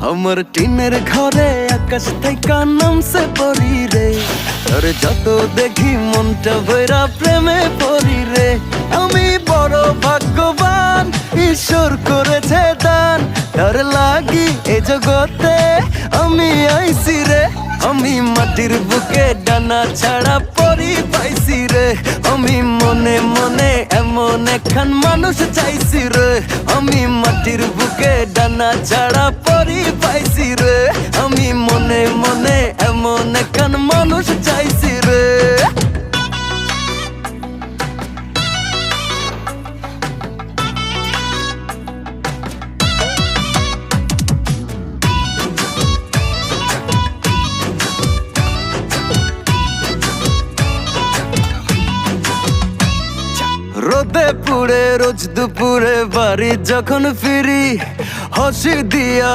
আমার টিনের ঘরে আকাশ থেকে নামছে পরি রে, তোর যত দেখি মনটা ভৈরা প্রেমে পরি রে। আমি বড় ভাগ্যবান, ঈশ্বর করেছে দান, তার লাগি এ জগতে আমি আইছি রে। আমি মাটির বুকে ডানা ছাড়া পরি পাইছি রে, আমি মনে মনে এমন একখান মানুষ চাইছি রে। আমি মাটির বুকে ডানা ছাড়া পরি পাইছি রে, আমি মনে মনে এমন একখান মানুষ চাইছি রে। রোদে পুড়ে রোজ দুপুরে বাড়ি যখন ফিরি, হাসি দিয়া